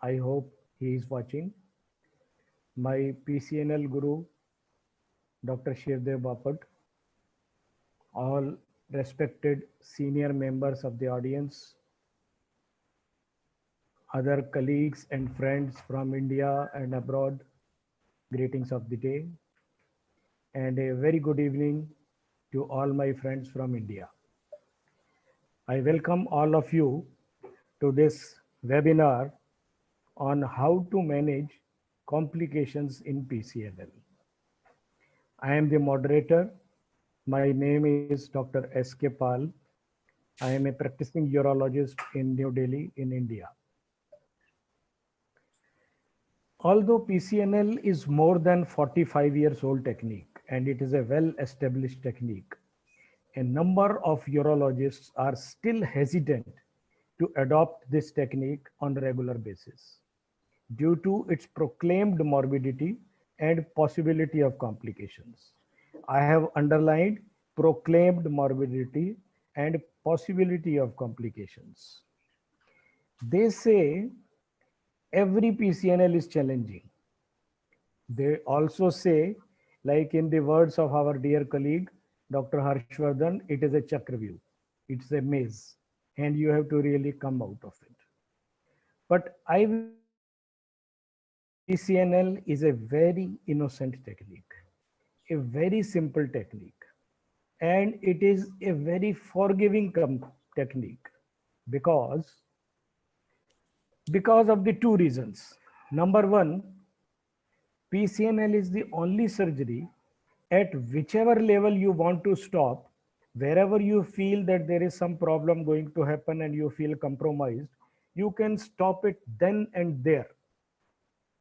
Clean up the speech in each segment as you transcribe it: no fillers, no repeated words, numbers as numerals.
I hope he is watching. My PCNL guru, Dr. Shivdev Bapat, all respected senior members of the audience, other colleagues and friends from India and abroad, greetings of the day, and a very good evening to all my friends from India. I welcome all of you to this webinar on how to manage complications in PCNL. I am the moderator. My name is Dr. S.K. Pal. I am a practicing urologist in New Delhi in India. Although PCNL is more than 45 years old technique and it is a well-established technique, a number of urologists are still hesitant to adopt this technique on a regular basis due to its proclaimed morbidity and possibility of complications. I have underlined proclaimed morbidity and possibility of complications. They say every PCNL is challenging. They also say, like in the words of our dear colleague, Dr. Harshvardhan, it is a chakravyuh. It's a maze, and you have to really come out of it. But I will say PCNL is a very innocent technique, a very simple technique, and it is a very forgiving technique because of the two reasons. Number one, PCNL is the only surgery at whichever level you want to stop, wherever you feel that there is some problem going to happen and you feel compromised, you can stop it then and there.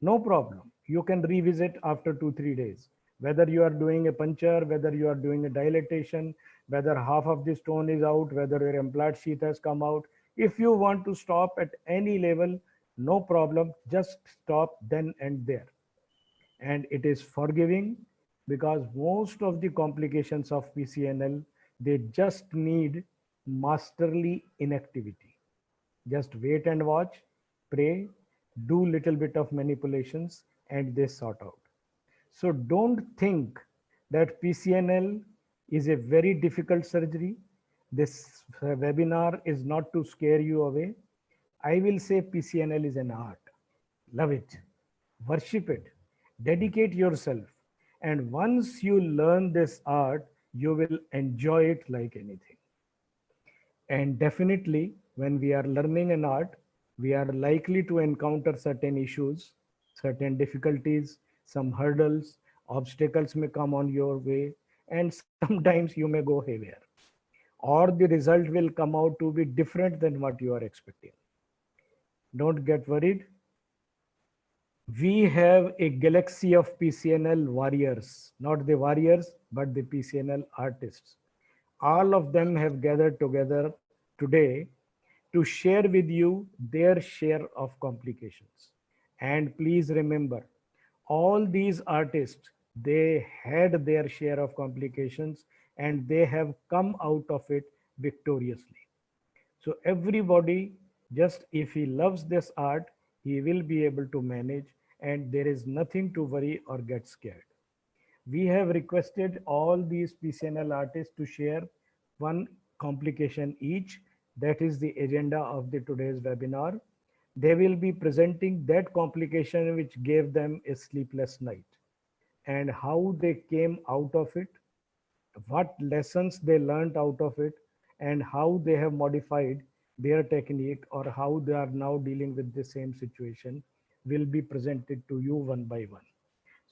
No problem. You can revisit after 2-3 days. Whether you are doing a puncture, whether you are doing a dilatation, whether half of the stone is out, whether your implant sheath has come out. If you want to stop at any level, no problem. Just stop then and there. And it is forgiving because most of the complications of PCNL, they just need masterly inactivity. Just wait and watch, pray, do little bit of manipulations, and they sort out. So don't think that PCNL is a very difficult surgery. This webinar is not to scare you away. I will say PCNL is an art. Love it, worship it, dedicate yourself. And once you learn this art, you will enjoy it like anything. And definitely, when we are learning an art, we are likely to encounter certain issues, certain difficulties, some hurdles, obstacles may come on your way, and sometimes you may go haywire. Or the result will come out to be different than what you are expecting. Don't get worried. We have a galaxy of PCNL warriors, not the warriors, but the PCNL artists. All of them have gathered together today to share with you their share of complications. And please remember, all these artists, they had their share of complications and they have come out of it victoriously. So everybody, just if he loves this art, he will be able to manage and there is nothing to worry or get scared. We have requested all these PCNL artists to share one complication each. That is the agenda of the today's webinar. They will be presenting that complication which gave them a sleepless night and how they came out of it, what lessons they learned out of it, and how they have modified their technique or how they are now dealing with the same situation will be presented to you one by one.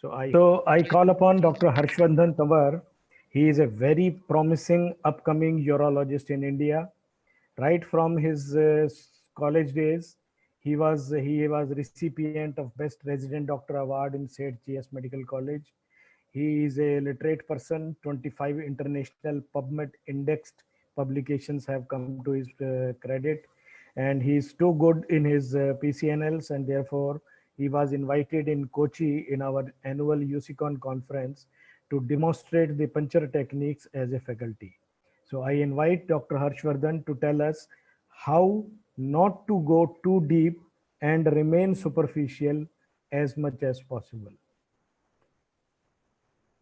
So I call upon Dr. Harshvardhan Tawar. He is a very promising upcoming urologist in India. Right from his college days, he was recipient of Best Resident Doctor Award in Seth GS Medical College. He is a literate person. 25 international PubMed indexed publications have come to his credit, and he is too good in his PCNLs, and therefore he was invited in Kochi in our annual UCCon conference to demonstrate the puncture techniques as a faculty. So I invite Dr. Harshvardhan to tell us how not to go too deep and remain superficial as much as possible.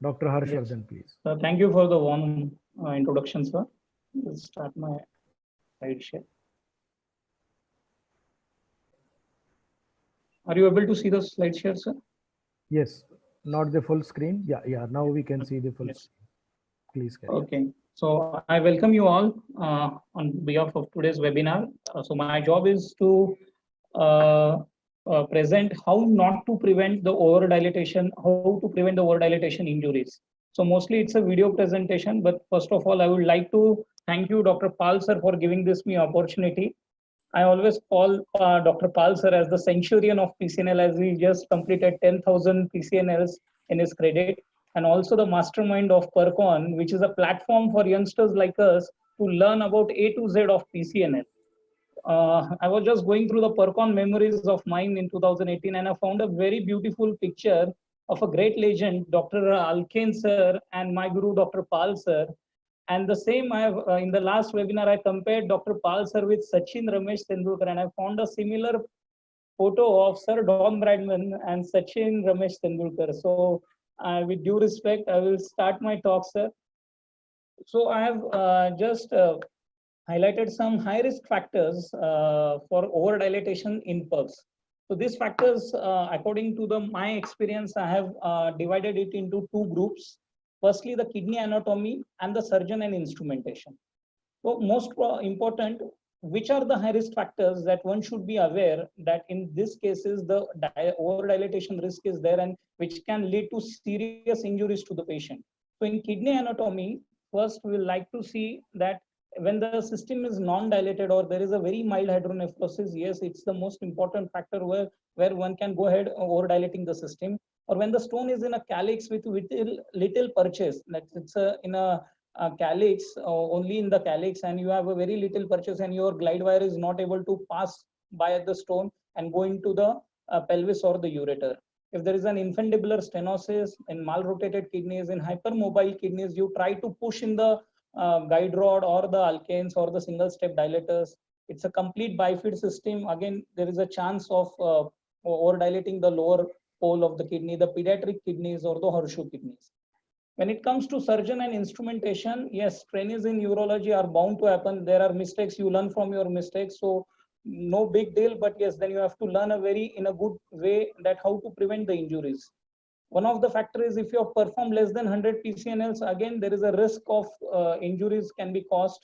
Dr. Harshvardhan, please. Thank you for the warm introduction, sir. Let's start my slide share. Are you able to see the slide share, sir? Yes, not the full screen. Yeah. Now we can see the full screen. Please carry on. Okay. So I welcome you all on behalf of today's webinar. So my job is to present how not to prevent the overdilatation, how to prevent the overdilatation injuries. So mostly it's a video presentation, but first of all, I would like to thank you, Dr. Pal sir, for giving this me opportunity. I always call Dr. Pal sir as the centurion of PCNL, as he just completed 10,000 PCNLs in his credit, and also the mastermind of Percon, which is a platform for youngsters like us to learn about A to Z of PCNL. I was just going through the Percon memories of mine in 2018, and I found a very beautiful picture of a great legend, Dr. Alkane sir, and my guru, Dr. Pal sir. And the same, I have in the last webinar, I compared Dr. Pal sir with Sachin Ramesh Tendulkar, and I found a similar photo of Sir Don Bradman and Sachin Ramesh Tendulkar. So, with due respect, I will start my talk, sir. So, I have just highlighted some high risk factors for overdilatation in pugs. So these factors, according to my experience, I have divided it into two groups. Firstly, the kidney anatomy and the surgeon and instrumentation. So most important, which are the high risk factors that one should be aware that in this cases, the overdilatation risk is there and which can lead to serious injuries to the patient. So in kidney anatomy, first we will like to see that when the system is non-dilated or there is a very mild hydronephrosis, yes, it's the most important factor where one can go ahead over-dilating the system. Or when the stone is in a calyx with little purchase, that it's in a calyx, only in the calyx, and you have a very little purchase and your glide wire is not able to pass by the stone and go into the pelvis or the ureter. If there is an infundibular stenosis in malrotated kidneys, in hypermobile kidneys, you try to push in the guide rod or the alkanes or the single step dilators. It's a complete bifid system. Again, there is a chance of over dilating the lower pole of the kidney, the pediatric kidneys or the horseshoe kidneys. When it comes to surgeon and instrumentation, yes, trainees in urology are bound to happen. There are mistakes, you learn from your mistakes. So no big deal, but yes, then you have to learn in a good way that how to prevent the injuries. One of the factors is if you have performed less than 100 PCNLs, again, there is a risk of injuries can be caused.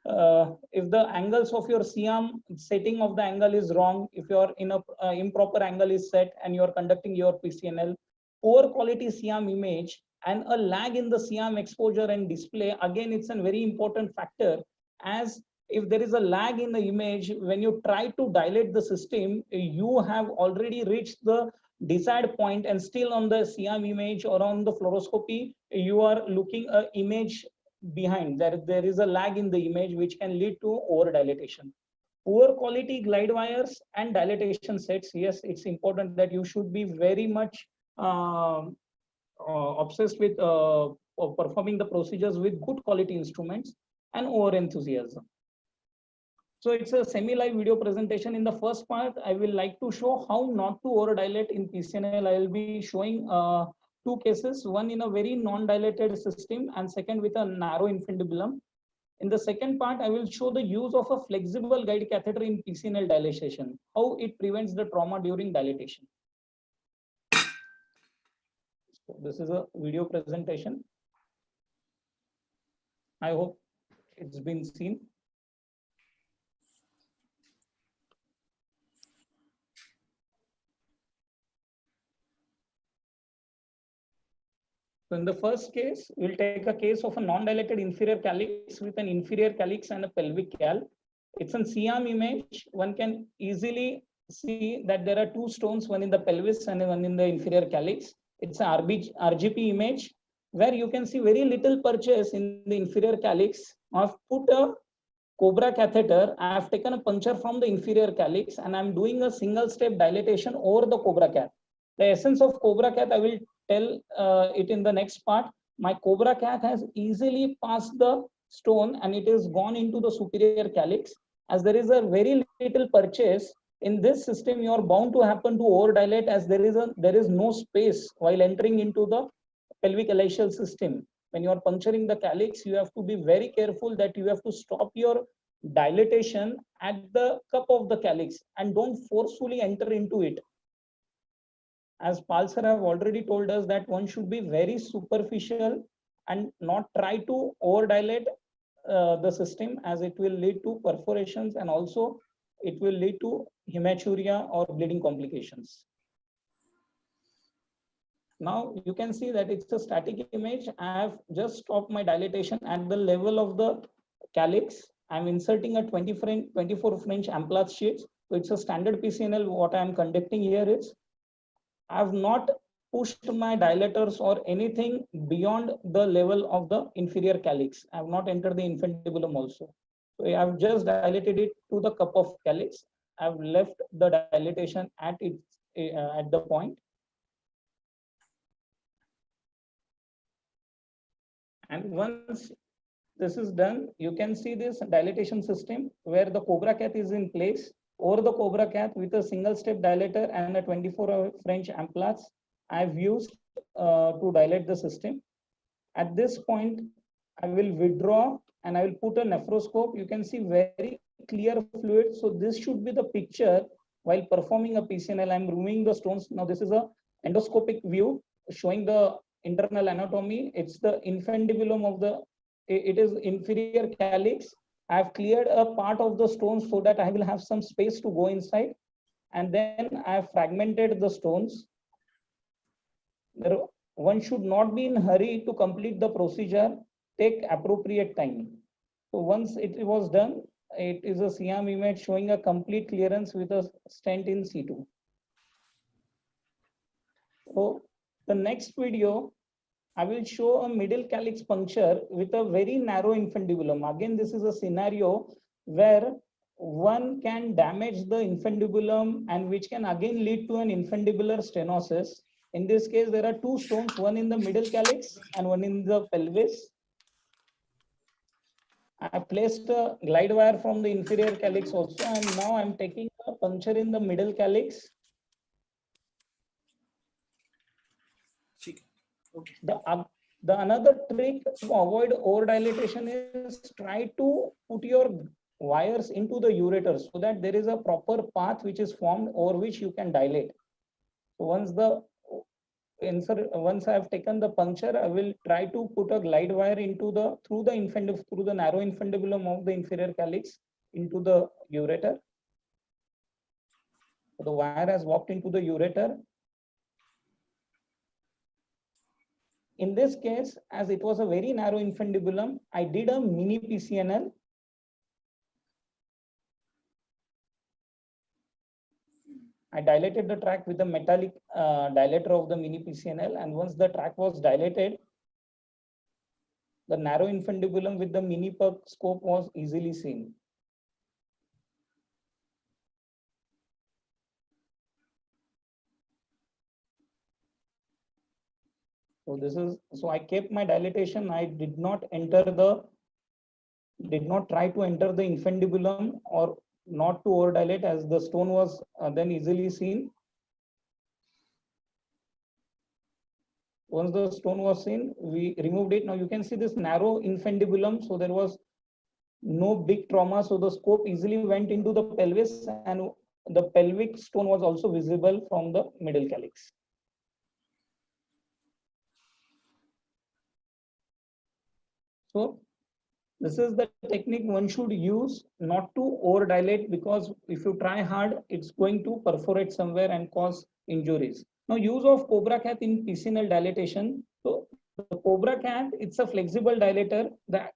If the angles of your CM setting of the angle is wrong, if your improper angle is set and you are conducting your PCNL, poor quality CM image and a lag in the CM exposure and display, again, it's a very important factor, as if there is a lag in the image, when you try to dilate the system, you have already reached the desired point and still on the CM image or on the fluoroscopy, you are looking an image behind. There is a lag in the image which can lead to over dilatation. Poor quality glide wires and dilatation sets, yes, it's important that you should be very much obsessed with performing the procedures with good quality instruments and over enthusiasm. So it's a semi-live video presentation. In the first part, I will like to show how not to over-dilate in PCNL. I will be showing two cases, one in a very non-dilated system and second with a narrow infundibulum. In the second part, I will show the use of a flexible guide catheter in PCNL dilatation, how it prevents the trauma during dilatation. So this is a video presentation. I hope it's been seen. So in the first case, we'll take a case of a non-dilated inferior calyx with an inferior calyx and a pelvic cal. It's a CM image. One can easily see that there are two stones, one in the pelvis and one in the inferior calyx. It's an RGP image where you can see very little purchase in the inferior calyx. I've put a Cobra catheter. I have taken a puncture from the inferior calyx and I'm doing a single step dilatation over the Cobra cath. The essence of Cobra cath, I will tell it in the next part. My Cobra cath has easily passed the stone and it is gone into the superior calyx. As there is a very little purchase, In this system, you are bound to happen to overdilate, as there is no space while entering into the pelvic ileal system. When you are puncturing the calyx, you have to be very careful that you have to stop your dilatation at the cup of the calyx and don't forcefully enter into it. As Pal sir have already told us that one should be very superficial and not try to overdilate the system, as it will lead to perforations and also it will lead to hematuria or bleeding complications. Now you can see that it's a static image. I have just stopped my dilatation at the level of the calyx. I'm inserting a 24 French Amplatz sheets. So it's a standard PCNL. What I'm conducting here is I have not pushed my dilators or anything beyond the level of the inferior calyx. I have not entered the infundibulum also. So I have just dilated it to the cup of calyx. I have left the dilatation at the point. And once this is done, you can see this dilatation system where the Cobra cath is in place. Over the Cobra cath with a single step dilator and a 24 French Amplatz, I've used to dilate the system. At this point, I will withdraw and I will put a nephroscope. You can see very clear fluid. So this should be the picture while performing a PCNL. I'm removing the stones. Now this is a endoscopic view showing the internal anatomy. It's the infundibulum of the, it is inferior calyx. I have cleared a part of the stones so that I will have some space to go inside. And then I have fragmented the stones. One should not be in a hurry to complete the procedure. Take appropriate time. So once it was done, it is a CM image showing a complete clearance with a stent in C2. So the next video, I will show a middle calyx puncture with a very narrow infundibulum. Again, this is a scenario where one can damage the infundibulum and which can again lead to an infundibular stenosis. In this case, there are two stones, one in the middle calyx and one in the pelvis. I placed a glide wire from the inferior calyx also, and now I'm taking a puncture in the middle calyx. Okay. The another trick to avoid overdilatation is try to put your wires into the ureter so that there is a proper path which is formed over which you can dilate. So once I have taken the puncture, I will try to put a glide wire into through the narrow infundibulum of the inferior calyx into the ureter. So the wire has walked into the ureter. In this case, as it was a very narrow infundibulum, I did a mini PCNL. I dilated the tract with the metallic dilator of the mini PCNL, and once the tract was dilated, the narrow infundibulum with the mini PERC scope was easily seen. So I kept my dilatation. I did not try to enter the infundibulum or not to overdilate, as the stone was then easily seen. Once the stone was seen, we removed it. Now you can see this narrow infundibulum. So there was no big trauma. So the scope easily went into the pelvis and the pelvic stone was also visible from the middle calyx. So this is the technique one should use not to overdilate, because if you try hard, it's going to perforate somewhere and cause injuries. Now, use of Cobra cath in PCNL dilatation. So the Cobra cath, it's a flexible dilator. The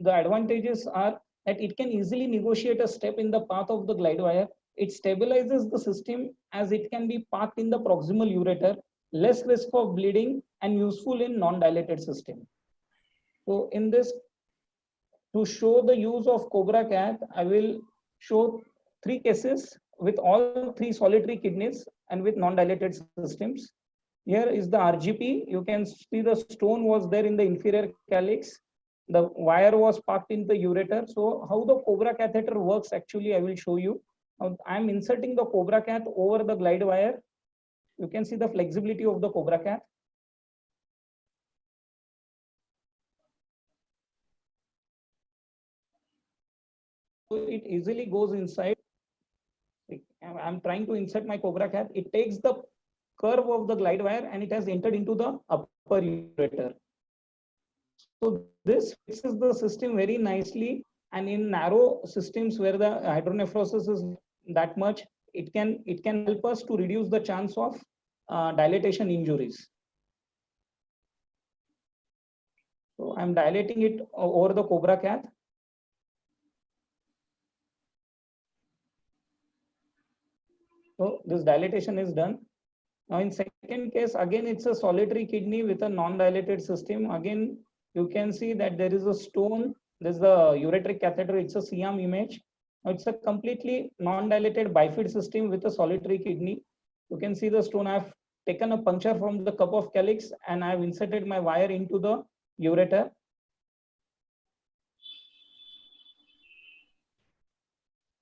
advantages are that it can easily negotiate a step in the path of the glide wire. It stabilizes the system as it can be parked in the proximal ureter, less risk of bleeding and useful in non-dilated system. So in this, to show the use of Cobra cath, I will show 3 cases with all 3 solitary kidneys and with non-dilated systems. Here is the RGP. You can see the stone was there in the inferior calyx. The wire was parked in the ureter. So how the Cobra catheter works, actually, I will show you. Now I'm inserting the Cobra cath over the glide wire. You can see the flexibility of the Cobra cath. So it easily goes inside. I'm trying to insert my Cobra cath. It takes the curve of the glide wire and it has entered into the upper ureter. So this fixes the system very nicely. And in narrow systems where the hydronephrosis is that much, it can help us to reduce the chance of dilatation injuries. So I'm dilating it over the Cobra cath. So this dilatation is done. Now in second case, again, it's a solitary kidney with a non-dilated system. Again, you can see that there is a stone. There's the ureteric catheter. It's a C-arm image. Now it's a completely non-dilated bifid system with a solitary kidney. You can see the stone. I've taken a puncture from the cup of calyx and I've inserted my wire into the ureter.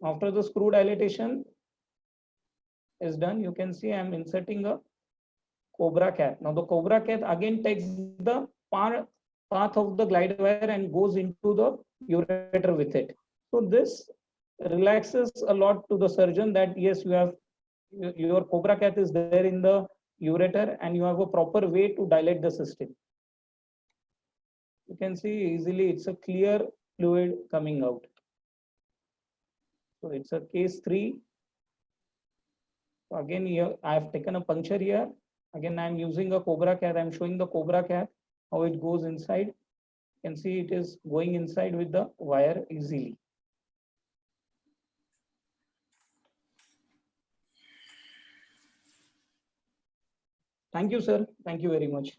After the screw dilatation is done, you can see I'm inserting a Cobra cath. Now the Cobra cath again takes the path of the glide wire and goes into the ureter with it. So this relaxes a lot to the surgeon that yes, you have your Cobra cath is there in the ureter and you have a proper way to dilate the system. You can see easily it's a clear fluid coming out. So it's a case 3. So again, here I have taken a puncture here. Again, I'm using a Cobra cath. I'm showing the Cobra cath, how it goes inside. You can see it is going inside with the wire easily. Thank you, sir. Thank you very much.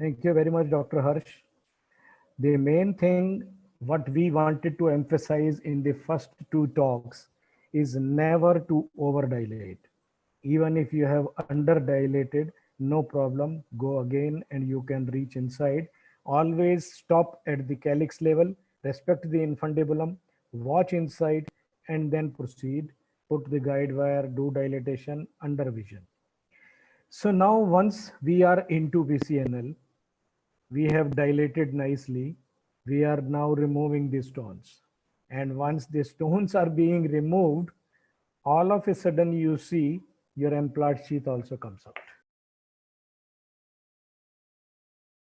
Thank you very much, Dr. Harsh. The main thing what we wanted to emphasize in the first 2 talks is never to overdilate. Even if you have underdilated, no problem, go again and you can reach inside. Always stop at the calyx level, respect the infundibulum, watch inside and then proceed. Put the guide wire, do dilatation under vision. So now once we are into PCNL, we have dilated nicely. We are now removing the stones. And once the stones are being removed, all of a sudden you see your implant sheath also comes out.